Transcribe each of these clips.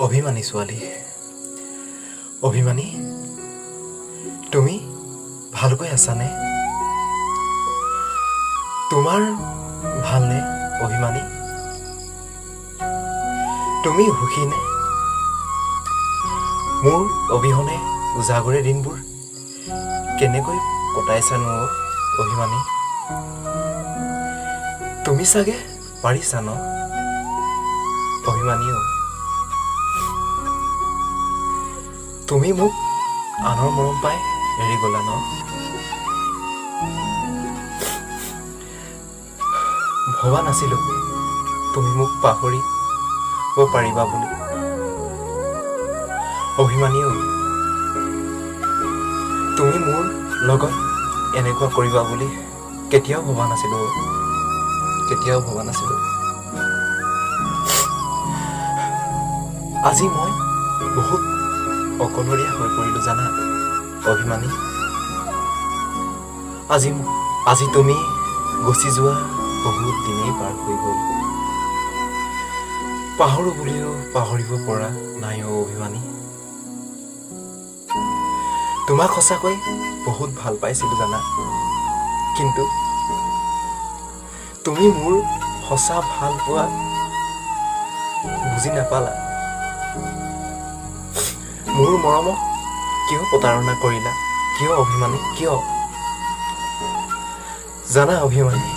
অভিমানী ছোৱালী, অভিমানী, তুমি ভালকৈ আছানে? তোমাৰ ভালনে অভিমানী? তুমি সুখীনে? মোৰ অবিহনে উজাগৰে দিনবোৰ কেনেকৈ কটাইছানো অভিমানী? তুমি চাগে পাৰিছা ন অভিমানী? তুমি মোক আনৰ মৰম পাই এৰি গলা ন? ভবা নাছিলো তুমি মোক পাহৰিব পাৰিবা বুলি অভিমানী। তুমি মোৰ লগত এনেকুৱা কৰিবা বুলি কেতিয়াও ভবা নাছিলো, কেতিয়াও ভবা নাছিলো। আজি মই বহুত অকলশৰীয়া হৈ পৰিলো জানা অভিমানী। আজি তুমি গুচি যোৱা বহুত দিনেই পাৰ হৈ গ'ল। পাহৰো বুলিও পাহৰিব পৰা নাই অভিমানী। তোমাক সঁচাকৈ বহুত ভাল পাইছিলো জানা, কিন্তু তুমি মোৰ সঁচা ভাল পোৱা বুজি নাপালা। মোৰ মৰমক কিয় প্ৰতাৰণা কৰিলা? কিয় অভিমানী, কিয়? জানা অভিমানী,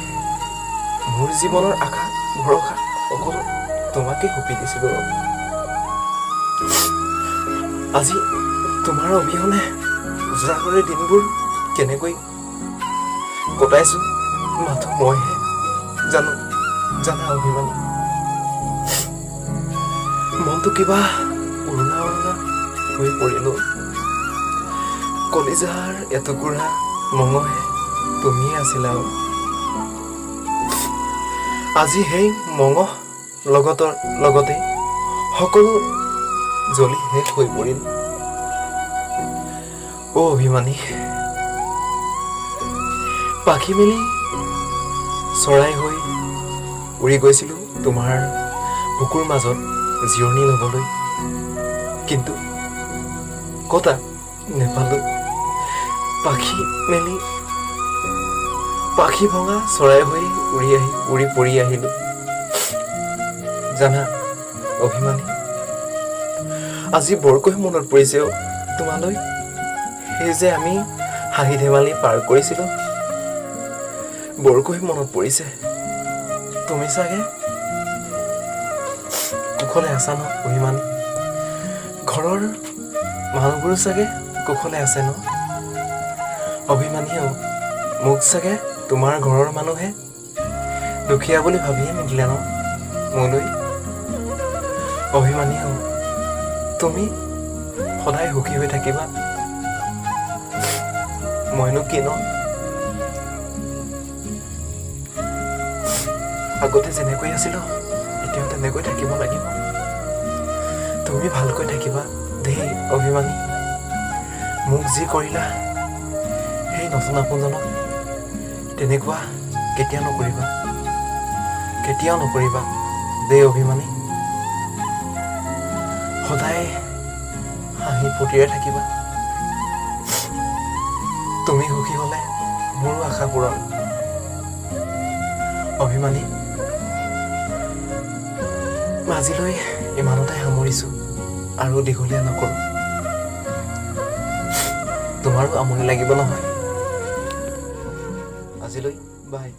মোৰ জীৱনৰ আশা ভৰসা সকলো তোমাকে সঁপি দিছিলো। আজি তোমাৰ অবিহনে উজাগৰে দিনবোৰ কেনেকৈ কটাইছো মাথো মইহে জানো জানা অভিমানী। মনটো কিবা উৰুণা উৰুণা হৈ পৰিলো। কলিজাৰ এটুকুৰা মঙহে তুমিয়ে আছিলা। আজি সেই মঙহ লগতে সকলো জ্বলি শেষ হৈ পৰিল অভিমানী। পাখি মেলি চৰাই হৈ উৰি গৈছিলো তোমাৰ বুকুৰ মাজত জিৰণি লবলৈ, কিন্তু কতা নেপালো। পাখি ভঙা চৰাই হৈ উৰি পৰি আহিলো জানা অভিমানী। আজি বৰকৈ মনত পৰিছে তোমালৈ, সেই যে আমি হাঁহি ধেমালি পাৰ কৰিছিলো, বৰকৈ মনত পৰিছে। তুমি চাগে কুশলে আছা ন অভিমানী? ঘৰৰ মানুহবোৰো চাগে কুশলে আছে ন অভিমানী? মোক চাগে তোমাৰ ঘৰৰ মানুহে দুখীয়া বুলি ভাবিয়ে নিদিলে ন মোলৈ অভিমানী? তুমি সদায় সুখী হৈ থাকিবা, মইনো কি ন? আগতে যেনেকৈ আছিলো এতিয়াও তেনেকৈ থাকিব লাগিব। তুমি ভালকৈ থাকিবা দেই অভিমানী। মোক যি কৰিলা সেই নতুন আপোনজনক তেনেকুৱা কেতিয়াও নকৰিবা দেই অভিমানী। সদায় হাঁহি ফূৰ্তিৰে থাকিবা। তুমি সুখী হলে মোৰো আশা পূৰণ অভিমানী। আজিলৈ ইমানতে সামৰিছো আৰু দীঘলীয়া নকৰো, তোমাৰো আমনি লাগিব নহয়। আজিলৈ বাই।